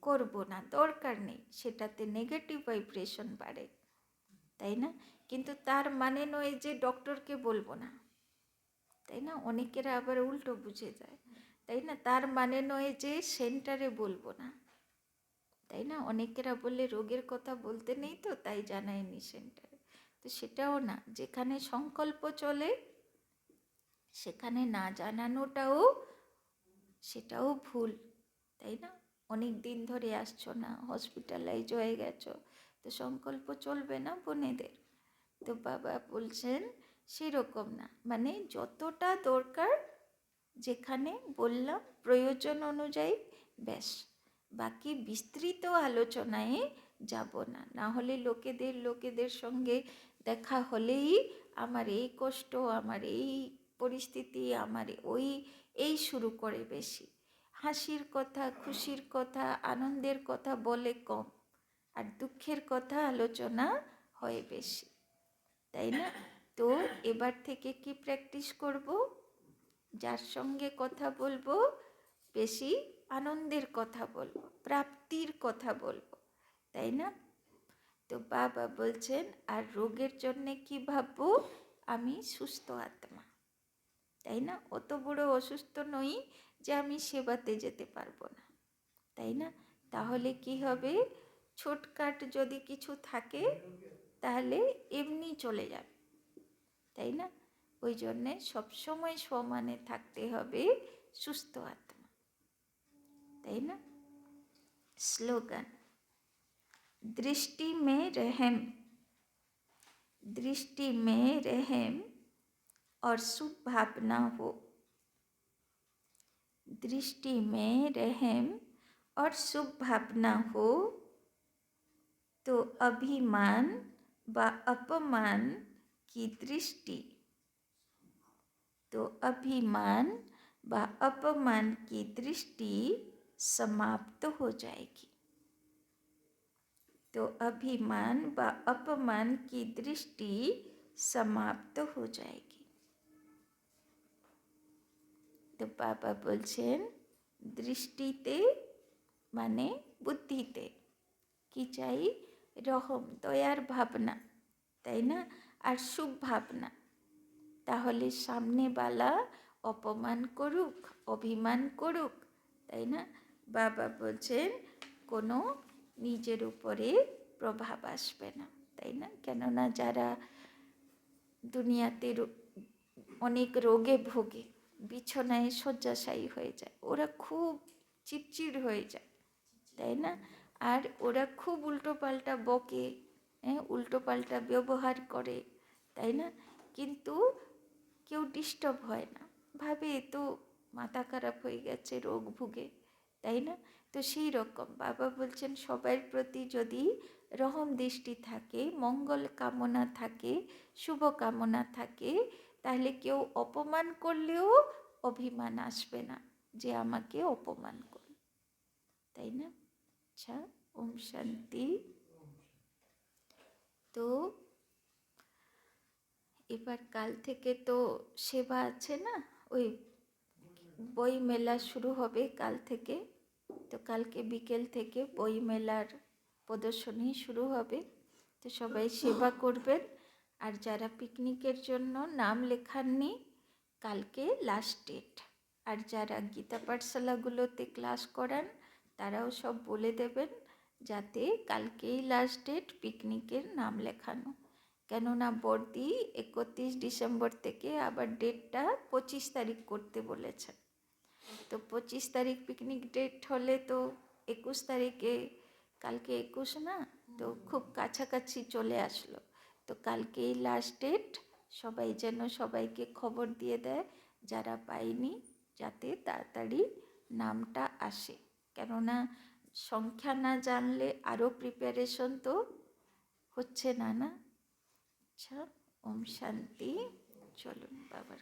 [SPEAKER 1] করব না, দরকার নেই, সেটাতে নেগেটিভ ভাইব্রেশন বাড়ে, তাই না? কিন্তু তার মানে নয় যে ডক্টরকে বলবো না, তাই না? অনেকেরা আবার উল্টো বুঝে যায়, তাই না? তার মানে নয় যে সেন্টারে বলবো না, তাই না? অনেকেরা বললে রোগের কথা বলতে নেই তো তাই জানায়নি সেন্টারে, তো সেটাও না। যেখানে সংকল্প চলে সেখানে না জানানোটাও সেটাও ভুল, তাই না? অনেক দিন ধরে আসছো না, হসপিটালাইজ হয়ে গেছো, তো সংকল্প চলবে না বোনেদের। তো বাবা বলছেন সেরকম না, মানে যতটা দরকার যেখানে বললাম প্রয়োজন অনুযায়ী, ব্যাস, বাকি বিস্তৃত আলোচনায় যাব না। না হলে লোকেদের সঙ্গে দেখা হলেই আমার এই কষ্ট, আমার এই পরিস্থিতি, আমার এই শুরু করে বেশি। হাসির কথা, খুশির কথা, আনন্দের কথা বলে কম, আর দুঃখের কথা আলোচনা হয় বেশি, তাই না? তো এবার থেকে কি প্র্যাকটিস করব? যার সঙ্গে কথা বলবো বেশি আনন্দের কথা বলবো, প্রাপ্তির কথা বলবো, তাই না? তো বাবা বলছেন আর রোগের জন্যে কি ভাববো? আমি সুস্থ আত্মা, তাই না? অত বড় অসুস্থ নই যে আমি সেবাতে যেতে পারবো না, তাই না? তাহলে কি হবে? ছোটখাট যদি কিছু থাকে তাহলে এমনি চলে যাবে, তাই না? ওই জন্যে সবসময় সমানে থাকতে হবে সুস্থ আত্মা, তাই না? স্লোগান, दृष्टि में रहम, दृष्टि में रहम और शुभ भावना हो, दृष्टि में रहम और शुभ भावना हो, तो अभिमान व अपमान की दृष्टि, तो अभिमान व अपमान की दृष्टि समाप्त हो जाएगी, तो अभिमान व अपमान की दृष्टि समाप्त हो जाएगी। तो बाबा बोलছেন দৃষ্টিতে মানে বুদ্ধিতে কি চাই? রহম, দয়ার ভাবনা, তাই না? আর শুভ ভাবনা, তাহলে সামনেওয়ালা অপমান করুক, অভিমান করুক, তাই না? বাবা বলছেন কোনো নিজের উপরে প্রভাব আসবে না, তাই না? কেননা যারা দুনিয়াতে অনেক রোগে ভোগে, বিছানায় শয্যাশায়ী হয়ে যায়, ওরা খুব চিড়চিড় হয়ে যায়, তাই না? আর ওরা খুব উল্টোপাল্টা বকে, উল্টোপাল্টা ব্যবহার করে, তাই না? কিন্তু কেউ ডিস্টার্ব হয় না, ভাবে এ তো মাথা খারাপ হয়ে গেছে, রোগ ভুগে, তাই না? তো সেই রকম বাবা বলছেন সবার প্রতি যদি রহম দৃষ্টি থাকে, মঙ্গল কামনা থাকে, শুভ কামনা থাকে, তাহলে কেউ অপমান করলেও অভিমান আসবে না যে আমাকে অপমান করল, তাই না? আচ্ছা, ওম শান্তি। তো এবার কাল থেকে তো সেবা আছে না, ওই বই মেলা শুরু হবে কাল থেকে, তো কালকে বিকেল থেকে বই মেলার প্রদর্শনী শুরু হবে, তো সবাই সেবা করবেন। আর যারা পিকনিকের জন্য নাম লেখাননি, কালকে লাস্ট ডেট, আর যারা গীতা পাঠশালাগুলোতে ক্লাস করান তারাও সব বলে দেবেন যাতে কালকেই লাস্ট ডেট পিকনিকের নাম লেখানো, কেননা বর্দি 31 ডিসেম্বর থেকে আবার ডেটটা 25 তারিখ করতে বলেছেন। তো 25 তারিখ পিকনিক ডেট হলে তো 21 তারিখে, কালকে 21 না, তো খুব কাছাকাছি চলে আসলো, তো কালকেই লাস্ট ডেট, সবাই যেন সবাইকে খবর দিয়ে দেয় যারা পায়নি, যাতে তাড়াতাড়ি নামটা আসে, কেননা সংখ্যা না জানলে আরও প্রিপারেশন তো হচ্ছে না, না? আচ্ছা, ওম শান্তি। চলুন বাবার